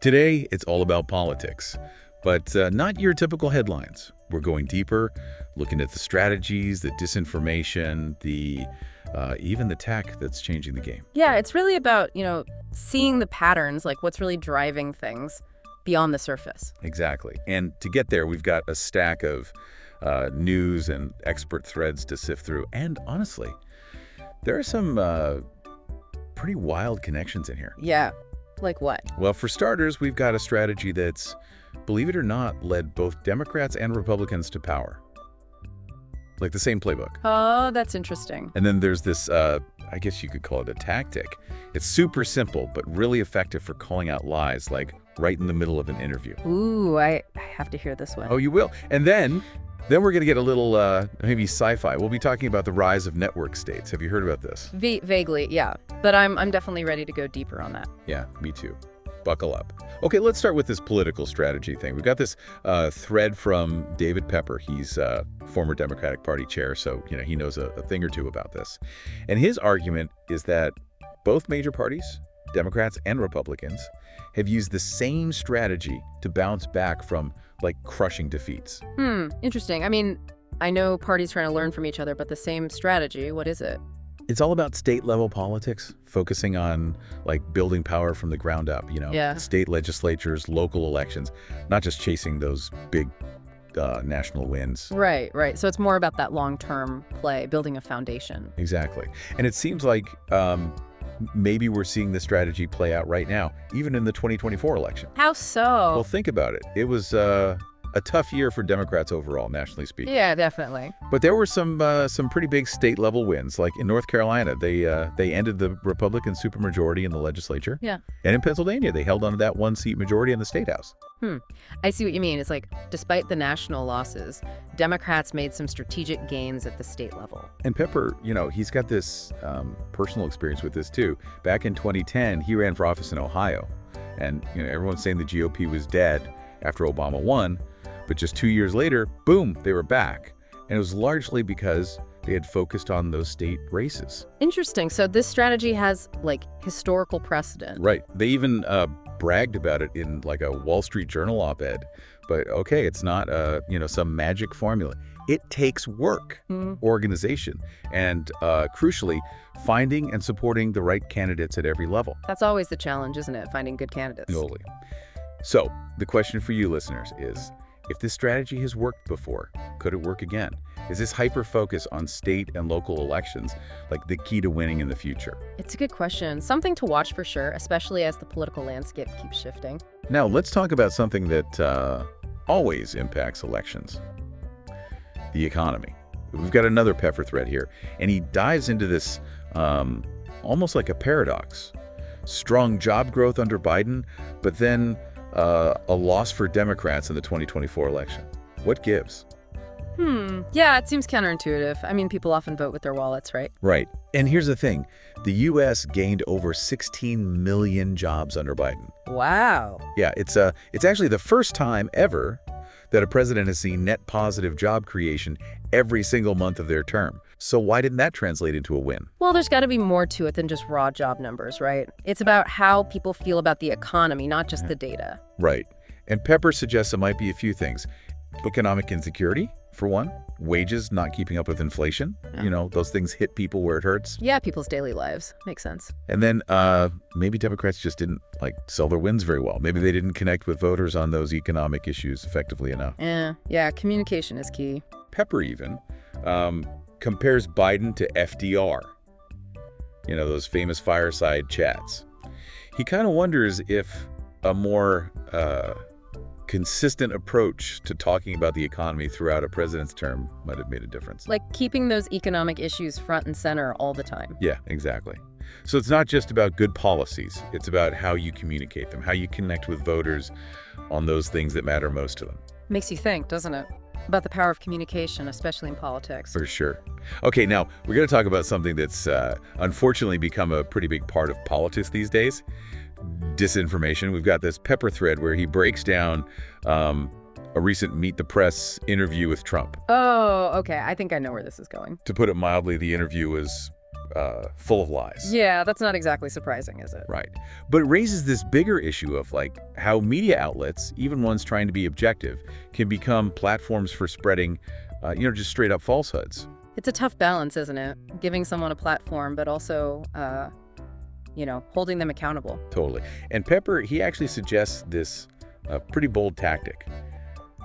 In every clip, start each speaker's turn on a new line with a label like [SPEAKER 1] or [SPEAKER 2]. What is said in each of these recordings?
[SPEAKER 1] Today, it's all about politics, but not your typical headlines. We're going deeper, looking at the strategies, the disinformation, even the tech that's changing the game.
[SPEAKER 2] Yeah, it's really about, seeing the patterns, like what's really driving things beyond the surface.
[SPEAKER 1] Exactly. And to get there, we've got a stack of news and expert threads to sift through. And honestly, there are some pretty wild connections in here.
[SPEAKER 2] Yeah. Like what?
[SPEAKER 1] Well, for starters, we've got a strategy that's, believe it or not, led both Democrats and Republicans to power. Like the same playbook.
[SPEAKER 2] Oh, that's interesting.
[SPEAKER 1] And then there's this, I guess you could call it a tactic. It's super simple, but really effective for calling out lies, like right in the middle of an interview.
[SPEAKER 2] Ooh, I have to hear this one.
[SPEAKER 1] Oh, you will. And then we're going to get a little, maybe sci-fi. We'll be talking about the rise of network states. Have you heard about this?
[SPEAKER 2] Vaguely, yeah. But I'm definitely ready to go deeper on that.
[SPEAKER 1] Yeah, me too. Buckle up. Okay, let's start with this political strategy thing. We've got this thread from David Pepper. He's former Democratic Party chair, so he knows a thing or two about this. And his argument is that both major parties, Democrats and Republicans, have used the same strategy to bounce back from, crushing defeats.
[SPEAKER 2] Interesting. I mean, I know parties trying to learn from each other, but the same strategy, what is it?
[SPEAKER 1] It's all about state-level politics, focusing on, building power from the ground up,
[SPEAKER 2] Yeah.
[SPEAKER 1] State legislatures, local elections, not just chasing those big national wins.
[SPEAKER 2] Right. So it's more about that long-term play, building a foundation.
[SPEAKER 1] Exactly. And it seems like maybe we're seeing this strategy play out right now, even in the 2024 election.
[SPEAKER 2] How so?
[SPEAKER 1] Well, think about it. It was a tough year for Democrats overall, nationally speaking.
[SPEAKER 2] Yeah, definitely.
[SPEAKER 1] But there were some pretty big state-level wins. Like in North Carolina, they ended the Republican supermajority in the legislature.
[SPEAKER 2] Yeah.
[SPEAKER 1] And in Pennsylvania, they held on to that one-seat majority in the state house.
[SPEAKER 2] I see what you mean. It's like, despite the national losses, Democrats made some strategic gains at the state level.
[SPEAKER 1] And Pepper, he's got this personal experience with this too. Back in 2010, he ran for office in Ohio. And everyone's saying the GOP was dead after Obama won. But just 2 years later, boom, they were back. And it was largely because they had focused on those state races.
[SPEAKER 2] Interesting. So this strategy has, historical precedent.
[SPEAKER 1] Right. They even bragged about it in, a Wall Street Journal op-ed. But, okay, it's not, some magic formula. It takes work, organization, and, crucially, finding and supporting the right candidates at every level.
[SPEAKER 2] That's always the challenge, isn't it? Finding good candidates.
[SPEAKER 1] Totally. So, the question for you listeners is, if this strategy has worked before, could it work again? Is this hyper-focus on state and local elections the key to winning in the future?
[SPEAKER 2] It's a good question. Something to watch for sure, especially as the political landscape keeps shifting.
[SPEAKER 1] Now, let's talk about something that always impacts elections: the economy. We've got another Pepper thread here, and he dives into this almost like a paradox. Strong job growth under Biden, but then a loss for Democrats in the 2024 election. What gives?
[SPEAKER 2] Yeah, it seems counterintuitive. I mean, people often vote with their wallets, right?
[SPEAKER 1] Right. And here's the thing. The U.S. gained over 16 million jobs under Biden.
[SPEAKER 2] Wow.
[SPEAKER 1] Yeah, it's actually the first time ever that a president has seen net positive job creation every single month of their term. So why didn't that translate into a win?
[SPEAKER 2] Well, there's got to be more to it than just raw job numbers, right? It's about how people feel about the economy, not just the data.
[SPEAKER 1] Right. And Pepper suggests it might be a few things. Economic insecurity, for one. Wages not keeping up with inflation.
[SPEAKER 2] Yeah.
[SPEAKER 1] Those things hit people where it hurts.
[SPEAKER 2] Yeah, people's daily lives. Makes sense.
[SPEAKER 1] And then maybe Democrats just didn't sell their wins very well. Maybe they didn't connect with voters on those economic issues effectively enough.
[SPEAKER 2] Yeah, communication is key.
[SPEAKER 1] Pepper even compares Biden to FDR. Those famous fireside chats. He kind of wonders if a more consistent approach to talking about the economy throughout a president's term might have made a difference.
[SPEAKER 2] Like keeping those economic issues front and center all the time.
[SPEAKER 1] Yeah, exactly. So it's not just about good policies. It's about how you communicate them, how you connect with voters on those things that matter most to them.
[SPEAKER 2] Makes you think, doesn't it? About the power of communication, especially in politics.
[SPEAKER 1] For sure. Okay, now we're going to talk about something that's unfortunately become a pretty big part of politics these days. Disinformation. We've got this Pepper thread where he breaks down a recent Meet the Press interview with Trump.
[SPEAKER 2] Oh, okay. I think I know where this is going.
[SPEAKER 1] To put it mildly, the interview was full of lies.
[SPEAKER 2] Yeah, that's not exactly surprising, is it?
[SPEAKER 1] Right. But it raises this bigger issue of like how media outlets, even ones trying to be objective, can become platforms for spreading, just straight up falsehoods.
[SPEAKER 2] It's a tough balance, isn't it? Giving someone a platform, but also, holding them accountable.
[SPEAKER 1] Totally. And Pepper, he actually suggests this pretty bold tactic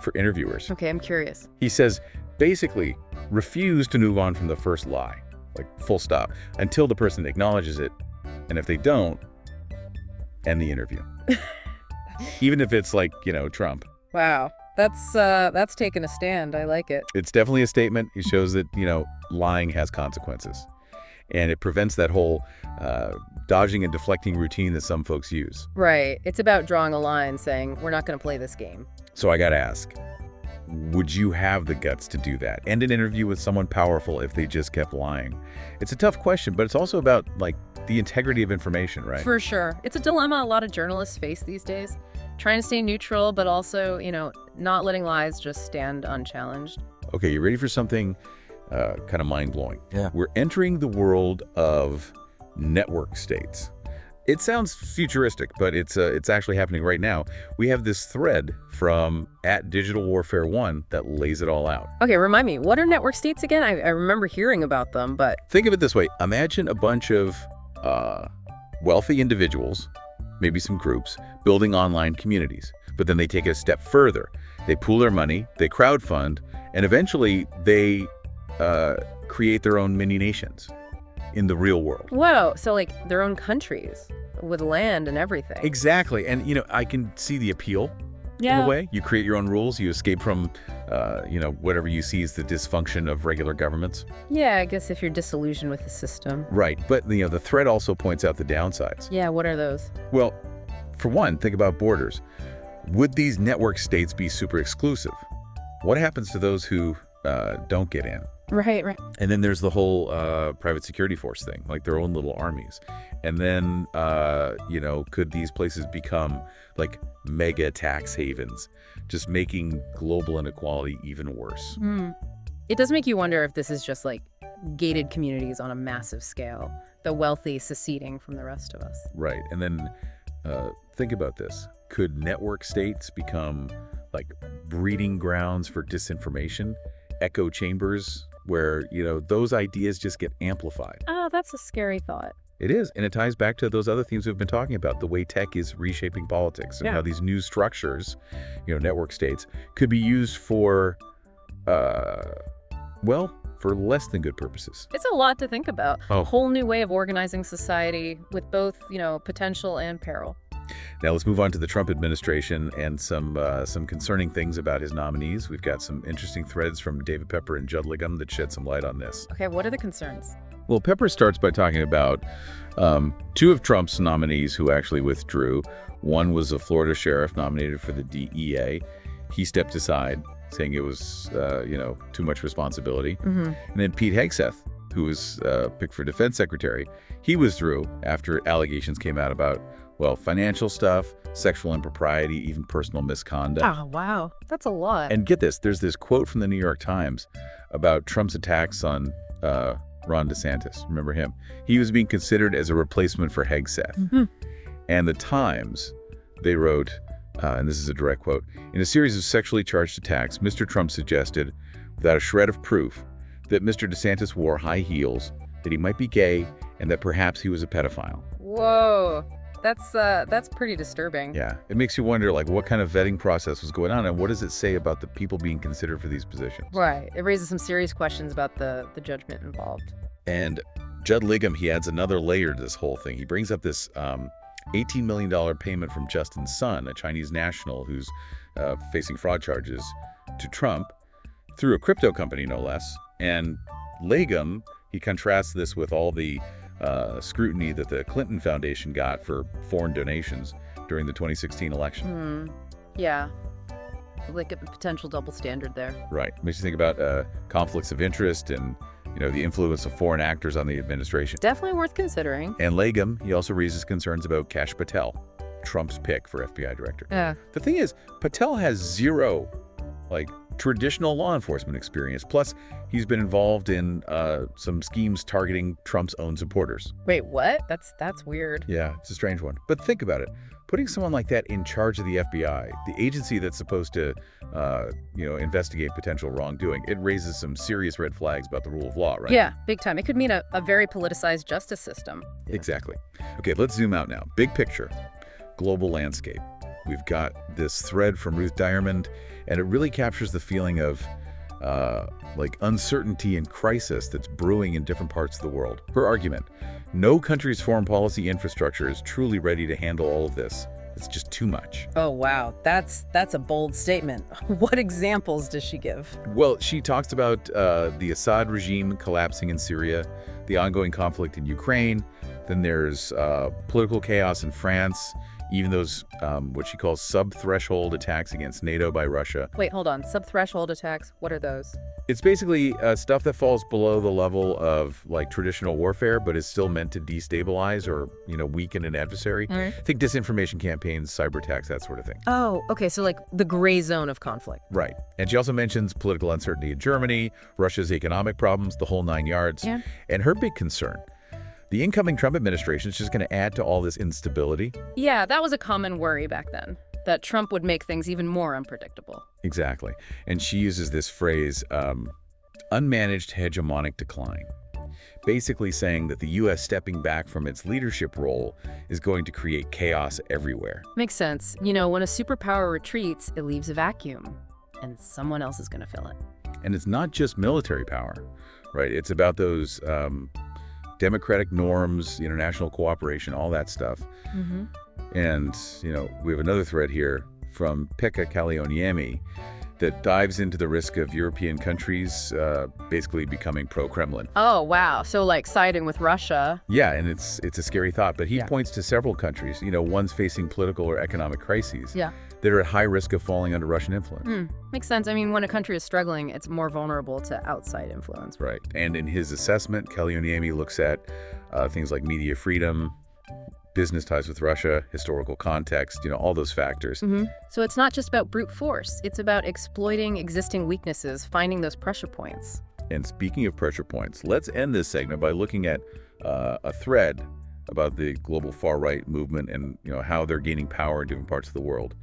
[SPEAKER 1] for interviewers.
[SPEAKER 2] Okay, I'm curious.
[SPEAKER 1] He says, basically, refuse to move on from the first lie, like full stop, until the person acknowledges it. And if they don't, end the interview. Even if it's like, Trump.
[SPEAKER 2] Wow. That's taking a stand. I like it.
[SPEAKER 1] It's definitely a statement. It shows that, lying has consequences. And it prevents that whole dodging and deflecting routine that some folks use.
[SPEAKER 2] Right. It's about drawing a line saying, we're not going to play this game.
[SPEAKER 1] So I got to ask, would you have the guts to do that? End an interview with someone powerful if they just kept lying? It's a tough question, but it's also about, the integrity of information, right?
[SPEAKER 2] For sure. It's a dilemma a lot of journalists face these days. Trying to stay neutral, but also, not letting lies just stand unchallenged.
[SPEAKER 1] Okay, you ready for something kind of mind-blowing?
[SPEAKER 3] Yeah.
[SPEAKER 1] We're entering the world of network states. It sounds futuristic, but it's actually happening right now. We have this thread from @DigitalWarfare1 that lays it all out.
[SPEAKER 2] Okay, remind me, what are network states again? I remember hearing about them, but...
[SPEAKER 1] Think of it this way. Imagine a bunch of wealthy individuals, maybe some groups, building online communities. But then they take it a step further. They pool their money, they crowdfund, and eventually they create their own mini nations in the real world.
[SPEAKER 2] Whoa, so their own countries with land and everything.
[SPEAKER 1] Exactly. And, I can see the appeal in a way. You create your own rules. You escape from, whatever you see as the dysfunction of regular governments.
[SPEAKER 2] Yeah, I guess if you're disillusioned with the system.
[SPEAKER 1] Right. But, the thread also points out the downsides.
[SPEAKER 2] Yeah, what are those?
[SPEAKER 1] Well, for one, think about borders. Would these network states be super exclusive? What happens to those who don't get in?
[SPEAKER 2] Right.
[SPEAKER 1] And then there's the whole private security force thing, like their own little armies. And then, could these places become like mega tax havens, just making global inequality even worse?
[SPEAKER 2] It does make you wonder if this is just gated communities on a massive scale, the wealthy seceding from the rest of us.
[SPEAKER 1] Right. And then think about this. Could network states become breeding grounds for disinformation, echo chambers where, those ideas just get amplified?
[SPEAKER 2] Oh, that's a scary thought.
[SPEAKER 1] It is. And it ties back to those other themes we've been talking about, the way tech is reshaping politics and how these new structures, network states, could be used for, for less than good purposes.
[SPEAKER 2] It's a lot to think about.
[SPEAKER 1] Oh.
[SPEAKER 2] A whole new way of organizing society with both, potential and peril.
[SPEAKER 1] Now let's move on to the Trump administration and some concerning things about his nominees. We've got some interesting threads from David Pepper and Judd Liggum that shed some light on this.
[SPEAKER 2] Okay, what are the concerns?
[SPEAKER 1] Well, Pepper starts by talking about two of Trump's nominees who actually withdrew. One was a Florida sheriff nominated for the DEA. He stepped aside, saying it was, too much responsibility. And then Pete Hegseth, who was picked for defense secretary, he withdrew after allegations came out about, financial stuff, sexual impropriety, even personal misconduct.
[SPEAKER 2] Oh, wow. That's a lot.
[SPEAKER 1] And get this, there's this quote from the New York Times about Trump's attacks on Ron DeSantis. Remember him? He was being considered as a replacement for Hegseth. And the Times, they wrote, and this is a direct quote, "In a series of sexually charged attacks, Mr. Trump suggested, without a shred of proof, that Mr. DeSantis wore high heels, that he might be gay, and that perhaps he was a pedophile."
[SPEAKER 2] Whoa. That's pretty disturbing.
[SPEAKER 1] Yeah. It makes you wonder, what kind of vetting process was going on, and what does it say about the people being considered for these positions?
[SPEAKER 2] Right. It raises some serious questions about the judgment involved.
[SPEAKER 1] And Judd Liggum, he adds another layer to this whole thing. He brings up this $18 million payment from Justin Sun, a Chinese national who's facing fraud charges, to Trump through a crypto company, no less. And Liggum, he contrasts this with all the scrutiny that the Clinton Foundation got for foreign donations during the 2016 election.
[SPEAKER 2] Yeah. Like a potential double standard there.
[SPEAKER 1] Right. Makes you think about conflicts of interest and, the influence of foreign actors on the administration.
[SPEAKER 2] Definitely worth considering.
[SPEAKER 1] And Liggum, he also raises concerns about Kash Patel, Trump's pick for FBI director.
[SPEAKER 2] Yeah.
[SPEAKER 1] The thing is, Patel has zero, traditional law enforcement experience. Plus, he's been involved in some schemes targeting Trump's own supporters.
[SPEAKER 2] Wait, what? That's weird.
[SPEAKER 1] Yeah, it's a strange one. But think about it. Putting someone like that in charge of the FBI, the agency that's supposed to, investigate potential wrongdoing, it raises some serious red flags about the rule of law, right?
[SPEAKER 2] Yeah, big time. It could mean a very politicized justice system.
[SPEAKER 1] Exactly. Okay, let's zoom out now. Big picture, global landscape. We've got this thread from Ruth Diamond, and it really captures the feeling of uncertainty and crisis that's brewing in different parts of the world. Her argument: no country's foreign policy infrastructure is truly ready to handle all of this. It's just too much.
[SPEAKER 2] Oh, wow. That's a bold statement. What examples does she give?
[SPEAKER 1] Well, she talks about the Assad regime collapsing in Syria, the ongoing conflict in Ukraine, then there's political chaos in France, even those what she calls sub-threshold attacks against NATO by Russia.
[SPEAKER 2] Wait, hold on. Sub-threshold attacks, what are those?
[SPEAKER 1] It's basically stuff that falls below the level of traditional warfare, but is still meant to destabilize or weaken an adversary.
[SPEAKER 2] Right.
[SPEAKER 1] Think disinformation campaigns, cyber attacks, that sort of thing.
[SPEAKER 2] Oh, okay. So the gray zone of conflict.
[SPEAKER 1] Right. And she also mentions political uncertainty in Germany, Russia's economic problems, the whole 9 yards.
[SPEAKER 2] Yeah.
[SPEAKER 1] And her big concern: the incoming Trump administration is just going to add to all this instability.
[SPEAKER 2] Yeah, that was a common worry back then, that Trump would make things even more unpredictable.
[SPEAKER 1] Exactly. And she uses this phrase, unmanaged hegemonic decline, basically saying that the U.S. stepping back from its leadership role is going to create chaos everywhere.
[SPEAKER 2] Makes sense. When a superpower retreats, it leaves a vacuum, and someone else is going to fill it.
[SPEAKER 1] And it's not just military power, right? It's about those democratic norms, international cooperation, all that stuff.
[SPEAKER 2] Mm-hmm.
[SPEAKER 1] And, we have another thread here from Pekka Kalioniemi that dives into the risk of European countries basically becoming pro-Kremlin.
[SPEAKER 2] Oh, wow. So siding with Russia.
[SPEAKER 1] Yeah, and it's a scary thought, but he
[SPEAKER 2] Yeah.
[SPEAKER 1] points to several countries, ones facing political or economic crises
[SPEAKER 2] Yeah.
[SPEAKER 1] that are at high risk of falling under Russian influence.
[SPEAKER 2] Makes sense. I mean, when a country is struggling, it's more vulnerable to outside influence.
[SPEAKER 1] Right. And in his assessment, Kalioniemi looks at things like media freedom, business ties with Russia, historical context, all those factors.
[SPEAKER 2] Mm-hmm. So it's not just about brute force. It's about exploiting existing weaknesses, finding those pressure points.
[SPEAKER 1] And speaking of pressure points, let's end this segment by looking at a thread about the global far-right movement and how they're gaining power in different parts of the world.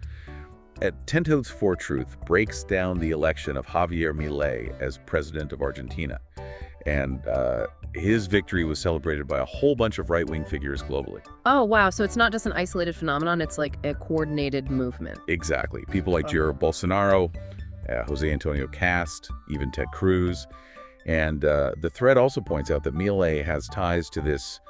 [SPEAKER 1] At 10 Toes for Truth breaks down the election of Javier Milei as president of Argentina. And his victory was celebrated by a whole bunch of right-wing figures globally.
[SPEAKER 2] Oh, wow. So it's not just an isolated phenomenon. It's like a coordinated movement.
[SPEAKER 1] Exactly. People like Jair Bolsonaro, Jose Antonio Cast, even Ted Cruz. And the thread also points out that Milei has ties to this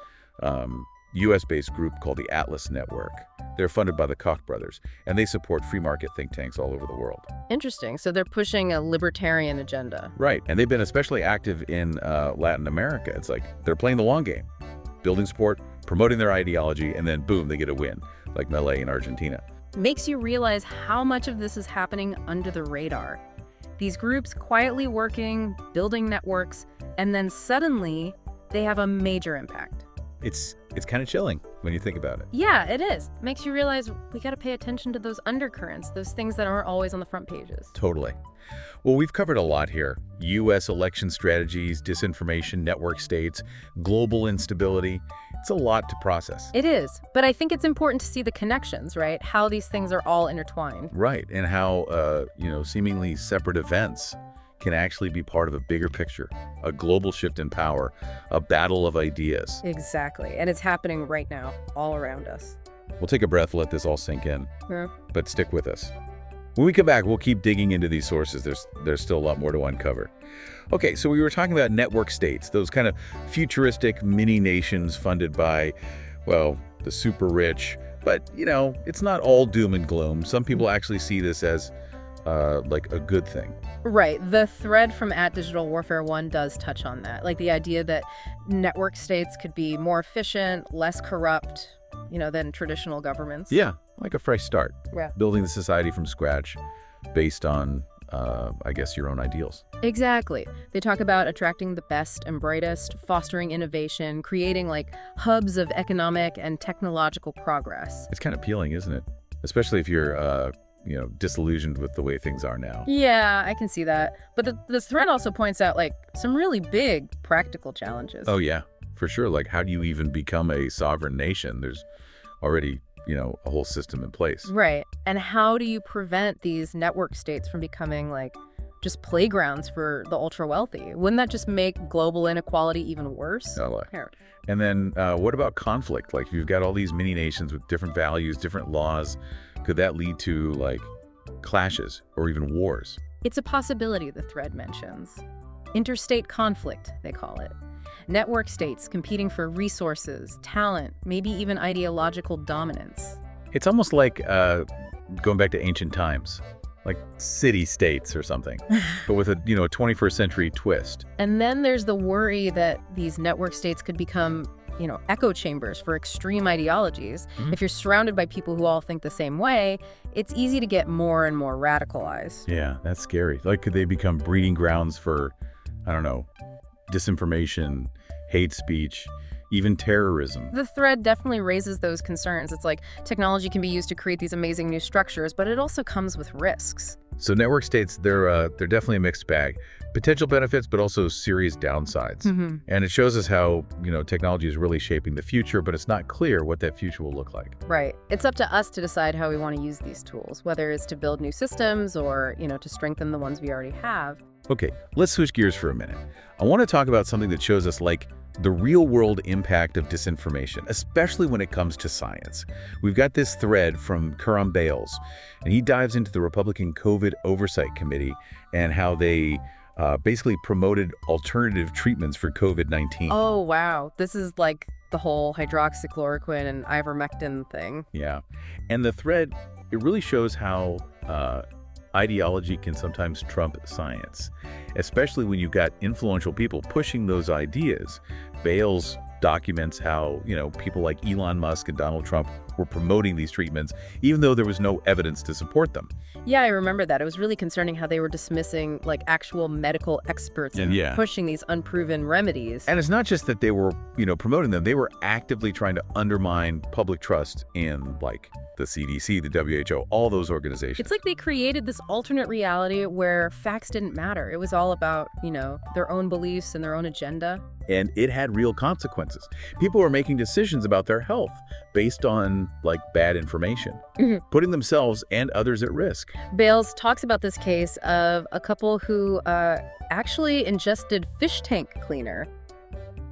[SPEAKER 1] U.S.-based group called the Atlas Network. They're funded by the Koch brothers, and they support free market think tanks all over the world.
[SPEAKER 2] Interesting. So they're pushing a libertarian agenda.
[SPEAKER 1] Right, and they've been especially active in Latin America. It's like they're playing the long game, building support, promoting their ideology, and then boom, they get a win, like Milei in Argentina.
[SPEAKER 2] Makes you realize how much of this is happening under the radar. These groups quietly working, building networks, and then suddenly they have a major impact.
[SPEAKER 1] It's kind of chilling when you think about it.
[SPEAKER 2] Yeah, it is. Makes you realize we got to pay attention to those undercurrents, those things that aren't always on the front pages.
[SPEAKER 1] Totally. Well, we've covered a lot here. U.S. election strategies, disinformation, network states, global instability. It's a lot to process.
[SPEAKER 2] It is. But I think it's important to see the connections, right? How these things are all intertwined.
[SPEAKER 1] Right. And how, seemingly separate events can actually be part of a bigger picture, a global shift in power, a battle of ideas.
[SPEAKER 2] Exactly. And it's happening right now, all around us.
[SPEAKER 1] We'll take a breath, let this all sink in,
[SPEAKER 2] Yeah.
[SPEAKER 1] but stick with us. When we come back, we'll keep digging into these sources. There's still a lot more to uncover. Okay, so we were talking about network states, those kind of futuristic mini nations funded by, well, the super rich. But, it's not all doom and gloom. Some people actually see this as like a good thing.
[SPEAKER 2] Right. The thread from @DigitalWarfare1 does touch on that. Like the idea that network states could be more efficient, less corrupt, than traditional governments.
[SPEAKER 1] Yeah, like a fresh start.
[SPEAKER 2] Yeah.
[SPEAKER 1] Building the society from scratch based on, your own ideals.
[SPEAKER 2] Exactly. They talk about attracting the best and brightest, fostering innovation, creating hubs of economic and technological progress.
[SPEAKER 1] It's kind of appealing, isn't it? Especially if you're, disillusioned with the way things are now.
[SPEAKER 2] Yeah, I can see that. But the thread also points out, like, some really big practical challenges.
[SPEAKER 1] Oh, yeah, for sure. Like, how do you even become a sovereign nation? There's already, a whole system in place.
[SPEAKER 2] Right. And how do you prevent these network states from becoming, like, just playgrounds for the ultra-wealthy? Wouldn't that just make global inequality even worse? Here.
[SPEAKER 1] And then what about conflict? Like, you've got all these mini nations with different values, different laws. Could that lead to, like, clashes or even wars?
[SPEAKER 2] It's a possibility, the thread mentions. Interstate conflict, they call it. Network states competing for resources, talent, maybe even ideological dominance.
[SPEAKER 1] It's almost like going back to ancient times, like city-states or something, but with a 21st century twist.
[SPEAKER 2] And then there's the worry that these network states could become, echo chambers for extreme ideologies.
[SPEAKER 1] Mm-hmm.
[SPEAKER 2] If you're surrounded by people who all think the same way, it's easy to get more and more radicalized.
[SPEAKER 1] Yeah, that's scary. Like, could they become breeding grounds for, I don't know, disinformation, hate speech, even terrorism?
[SPEAKER 2] The thread definitely raises those concerns. It's like technology can be used to create these amazing new structures, but it also comes with risks.
[SPEAKER 1] So network states, they're definitely a mixed bag. Potential benefits, but also serious downsides.
[SPEAKER 2] Mm-hmm.
[SPEAKER 1] And it shows us how, technology is really shaping the future, but it's not clear what that future will look like.
[SPEAKER 2] Right. It's up to us to decide how we want to use these tools, whether it's to build new systems or, to strengthen the ones we already have.
[SPEAKER 1] Okay, let's switch gears for a minute. I want to talk about something that shows us, like, the real-world impact of disinformation, especially when it comes to science. We've got this thread from Karam Bales, and he dives into the Republican COVID Oversight Committee and how they basically promoted alternative treatments for COVID-19.
[SPEAKER 2] Oh, wow. This is like the whole hydroxychloroquine and ivermectin thing.
[SPEAKER 1] Yeah. And the thread, it really shows how ideology can sometimes trump science, especially when you've got influential people pushing those ideas. Bales documents how, people like Elon Musk and Donald Trump were promoting these treatments, even though there was no evidence to support them.
[SPEAKER 2] Yeah, I remember that. It was really concerning how they were dismissing, like, actual medical experts and pushing these unproven remedies.
[SPEAKER 1] And it's not just that they were, promoting them. They were actively trying to undermine public trust in, like, the CDC, the WHO, all those organizations.
[SPEAKER 2] It's like they created this alternate reality where facts didn't matter. It was all about, their own beliefs and their own agenda.
[SPEAKER 1] And it had real consequences. People were making decisions about their health based on, like, bad information, putting themselves and others at risk.
[SPEAKER 2] Bales talks about this case of a couple who actually ingested fish tank cleaner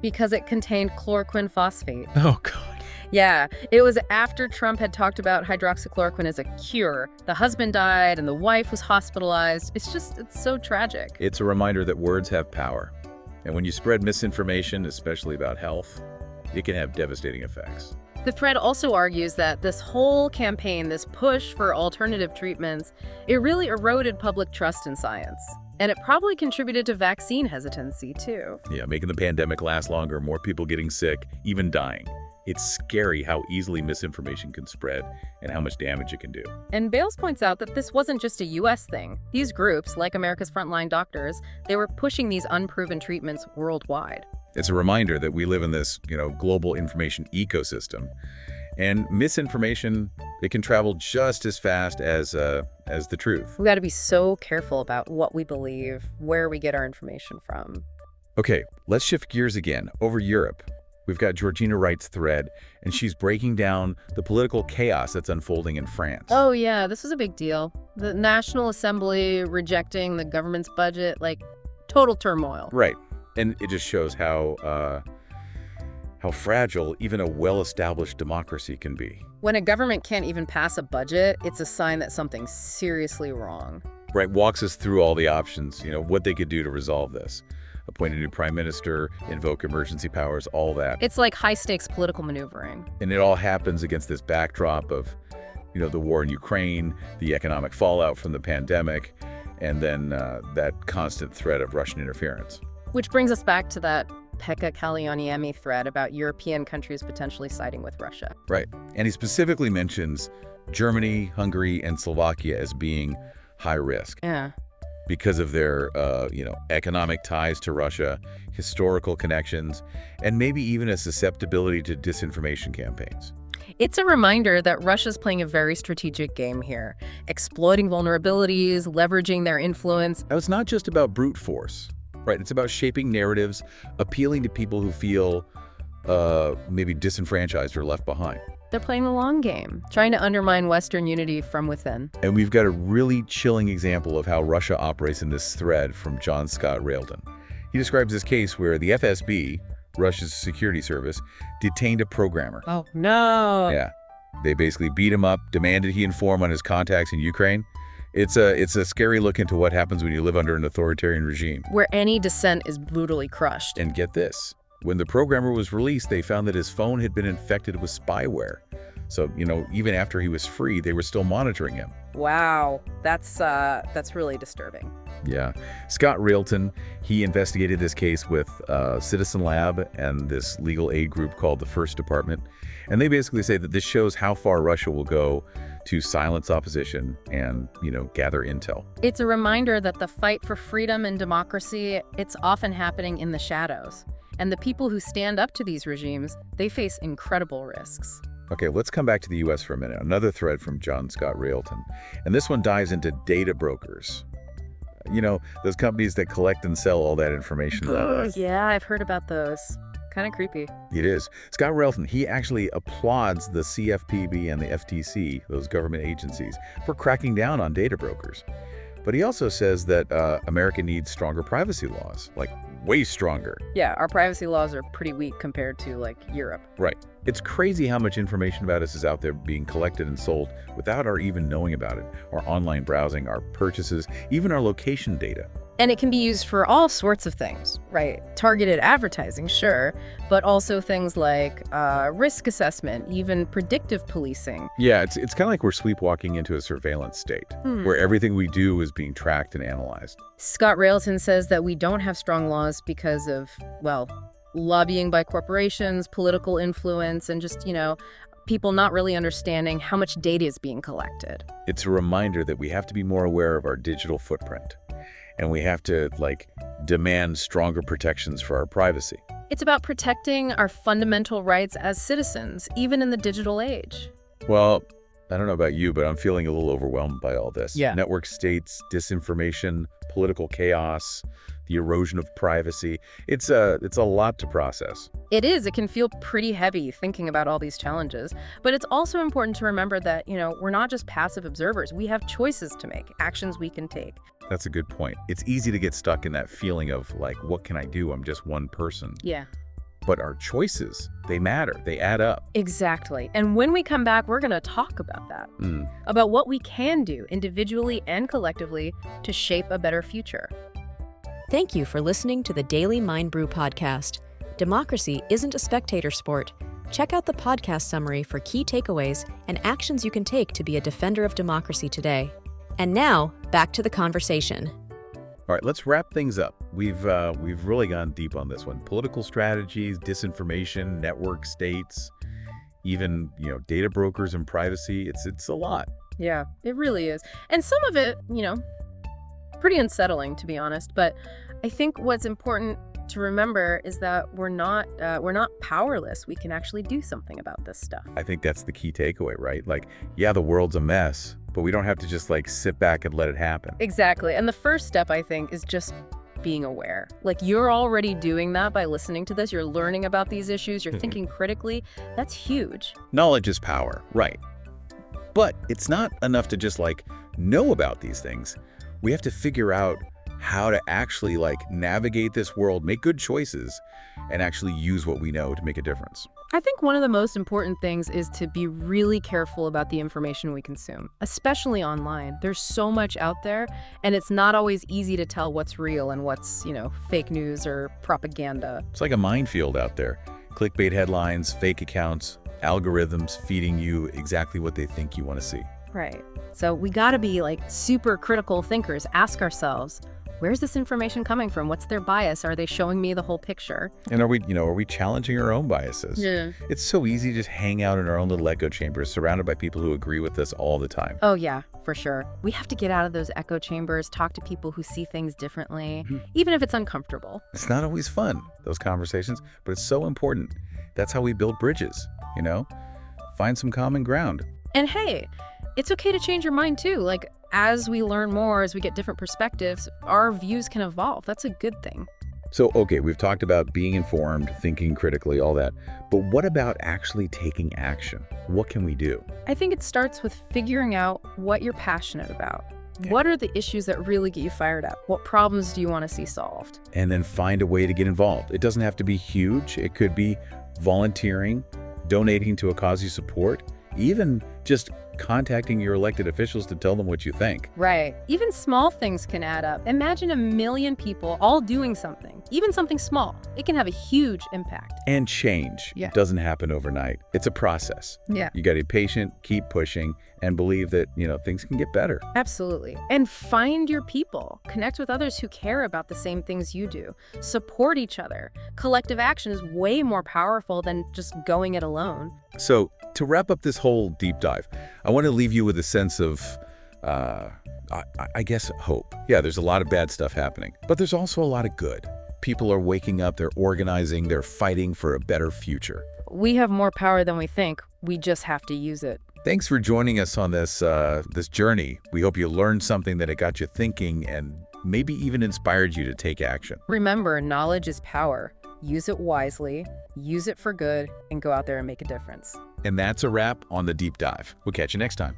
[SPEAKER 2] because it contained chloroquine phosphate.
[SPEAKER 1] Oh, God.
[SPEAKER 2] Yeah, it was after Trump had talked about hydroxychloroquine as a cure. The husband died and the wife was hospitalized. It's so tragic.
[SPEAKER 1] It's a reminder that words have power. And when you spread misinformation, especially about health, it can have devastating effects.
[SPEAKER 2] The thread also argues that this whole campaign, this push for alternative treatments, it really eroded public trust in science. And it probably contributed to vaccine hesitancy, too.
[SPEAKER 1] Yeah, making the pandemic last longer, more people getting sick, even dying. It's scary how easily misinformation can spread and how much damage it can do.
[SPEAKER 2] And Bales points out that this wasn't just a U.S. thing. These groups, like America's Frontline Doctors, they were pushing these unproven treatments worldwide.
[SPEAKER 1] It's a reminder that we live in this, global information ecosystem. And misinformation, it can travel just as fast as the truth.
[SPEAKER 2] We got to be so careful about what we believe, where we get our information from.
[SPEAKER 1] Okay, let's shift gears again. Over Europe, we've got Georgina Wright's thread, and she's breaking down the political chaos that's unfolding in France.
[SPEAKER 2] Oh, yeah, this was a big deal. The National Assembly rejecting the government's budget, like, total turmoil.
[SPEAKER 1] Right. And it just shows how fragile even a well-established democracy can be.
[SPEAKER 2] When a government can't even pass a budget, it's a sign that something's seriously wrong.
[SPEAKER 1] Right, walks us through all the options, what they could do to resolve this. Appoint a new prime minister, invoke emergency powers, all that.
[SPEAKER 2] It's like high-stakes political maneuvering.
[SPEAKER 1] And it all happens against this backdrop of, the war in Ukraine, the economic fallout from the pandemic, and then that constant threat of Russian interference.
[SPEAKER 2] Which brings us back to that Pekka Kallioniemi thread about European countries potentially siding with Russia.
[SPEAKER 1] Right. And he specifically mentions Germany, Hungary, and Slovakia as being high risk.
[SPEAKER 2] Yeah.
[SPEAKER 1] Because of their, economic ties to Russia, historical connections, and maybe even a susceptibility to disinformation campaigns.
[SPEAKER 2] It's a reminder that Russia's playing a very strategic game here, exploiting vulnerabilities, leveraging their influence.
[SPEAKER 1] Now, it's not just about brute force, right? It's about shaping narratives, appealing to people who feel maybe disenfranchised or left behind.
[SPEAKER 2] They're playing the long game, trying to undermine Western unity from within.
[SPEAKER 1] And we've got a really chilling example of how Russia operates in this thread from John Scott Railton. He describes this case where the FSB, Russia's security service, detained a programmer.
[SPEAKER 2] Oh, no.
[SPEAKER 1] Yeah. They basically beat him up, demanded he inform on his contacts in Ukraine. It's a scary look into what happens when you live under an authoritarian regime.
[SPEAKER 2] Where any dissent is brutally crushed.
[SPEAKER 1] And get this. When the programmer was released, they found that his phone had been infected with spyware. So, even after he was free, they were still monitoring him.
[SPEAKER 2] Wow. That's really disturbing.
[SPEAKER 1] Yeah. Scott Railton, he investigated this case with Citizen Lab and this legal aid group called the First Department. And they basically say that this shows how far Russia will go to silence opposition and, gather intel.
[SPEAKER 2] It's a reminder that the fight for freedom and democracy, it's often happening in the shadows. And the people who stand up to these regimes, they face incredible risks.
[SPEAKER 1] Okay, let's come back to the U.S. for a minute. Another thread from John Scott Railton. And this one dives into data brokers. Those companies that collect and sell all that information about us.
[SPEAKER 2] Yeah, I've heard about those. Kind of creepy.
[SPEAKER 1] It is. Scott Railton, he actually applauds the CFPB and the FTC, those government agencies, for cracking down on data brokers. But he also says that America needs stronger privacy laws, like way stronger.
[SPEAKER 2] Yeah, our privacy laws are pretty weak compared to, Europe.
[SPEAKER 1] Right. It's crazy how much information about us is out there being collected and sold without our even knowing about it. Our online browsing, our purchases, even our location data.
[SPEAKER 2] And it can be used for all sorts of things, right? Targeted advertising, sure, but also things like risk assessment, even predictive policing.
[SPEAKER 1] Yeah, it's kind of like we're sleepwalking into a surveillance state, where everything we do is being tracked and analyzed.
[SPEAKER 2] Scott Railton says that we don't have strong laws because of, lobbying by corporations, political influence, and just, people not really understanding how much data is being collected.
[SPEAKER 1] It's a reminder that we have to be more aware of our digital footprint. And we have to, demand stronger protections for our privacy.
[SPEAKER 2] It's about protecting our fundamental rights as citizens, even in the digital age.
[SPEAKER 1] Well, I don't know about you, but I'm feeling a little overwhelmed by all this.
[SPEAKER 2] Yeah.
[SPEAKER 1] Network states, disinformation, political chaos, the erosion of privacy. It's a lot to process.
[SPEAKER 2] It is. It can feel pretty heavy thinking about all these challenges. But it's also important to remember that, we're not just passive observers. We have choices to make, actions we can take.
[SPEAKER 1] That's a good point. It's easy to get stuck in that feeling of, what can I do? I'm just one person.
[SPEAKER 2] Yeah.
[SPEAKER 1] But our choices, they matter. They add up.
[SPEAKER 2] Exactly. And when we come back, we're going to talk about that. About what we can do individually and collectively to shape a better future.
[SPEAKER 3] Thank you for listening to the Daily Mind Brew podcast. Democracy isn't a spectator sport. Check out the podcast summary for key takeaways and actions you can take to be a defender of democracy today. And now, back to the conversation.
[SPEAKER 1] All right, let's wrap things up. We've really gone deep on this one. Political strategies, disinformation, network states, even, data brokers and privacy. It's a lot.
[SPEAKER 2] Yeah, it really is. And some of it, pretty unsettling, to be honest. But I think what's important to remember is that we're not powerless. We can actually do something about this stuff.
[SPEAKER 1] I think that's the key takeaway, right? The world's a mess, but we don't have to just sit back and let it happen.
[SPEAKER 2] Exactly. And the first step, I think, is just being aware. You're already doing that by listening to this. You're learning about these issues. You're thinking critically. That's huge.
[SPEAKER 1] Knowledge is power, right? But it's not enough to just know about these things. We have to figure out how to actually navigate this world, make good choices, and actually use what we know to make a difference.
[SPEAKER 2] I think one of the most important things is to be really careful about the information we consume, especially online. There's so much out there, and it's not always easy to tell what's real and what's, fake news or propaganda.
[SPEAKER 1] It's like a minefield out there. Clickbait headlines, fake accounts, algorithms feeding you exactly what they think you want to see.
[SPEAKER 2] Right. So we got to be super critical thinkers. Ask ourselves, where's this information coming from? What's their bias? Are they showing me the whole picture?
[SPEAKER 1] And are we challenging our own biases?
[SPEAKER 2] Yeah.
[SPEAKER 1] It's so easy to just hang out in our own little echo chambers, surrounded by people who agree with us all the time.
[SPEAKER 2] Oh, yeah, for sure. We have to get out of those echo chambers, talk to people who see things differently, even if it's uncomfortable.
[SPEAKER 1] It's not always fun, those conversations, but it's so important. That's how we build bridges, find some common ground.
[SPEAKER 2] And hey, it's okay to change your mind too. Like, as we learn more, as we get different perspectives, our views can evolve. That's a good thing.
[SPEAKER 1] So, okay, we've talked about being informed, thinking critically, all that. But what about actually taking action? What can we do?
[SPEAKER 2] I think it starts with figuring out what you're passionate about.
[SPEAKER 1] Yeah.
[SPEAKER 2] What are the issues that really get you fired up? What problems do you want to see solved?
[SPEAKER 1] And then find a way to get involved. It doesn't have to be huge. It could be volunteering, donating to a cause you support, even just contacting your elected officials to tell them what you think.
[SPEAKER 2] Right. Even small things can add up. Imagine 1 million people all doing something, even something small. It can have a huge impact.
[SPEAKER 1] And change doesn't happen overnight. It's a process.
[SPEAKER 2] Yeah.
[SPEAKER 1] You got to be patient, keep pushing, and believe that, things can get better.
[SPEAKER 2] Absolutely. And find your people. Connect with others who care about the same things you do. Support each other. Collective action is way more powerful than just going it alone.
[SPEAKER 1] So, to wrap up this whole deep dive, I want to leave you with a sense of, I guess, hope. Yeah, there's a lot of bad stuff happening, but there's also a lot of good. People are waking up, they're organizing, they're fighting for a better future.
[SPEAKER 2] We have more power than we think. We just have to use it.
[SPEAKER 1] Thanks for joining us on this journey. We hope you learned something that it got you thinking and maybe even inspired you to take action.
[SPEAKER 2] Remember, knowledge is power. Use it wisely, use it for good, and go out there and make a difference.
[SPEAKER 1] And that's a wrap on the deep dive. We'll catch you next time.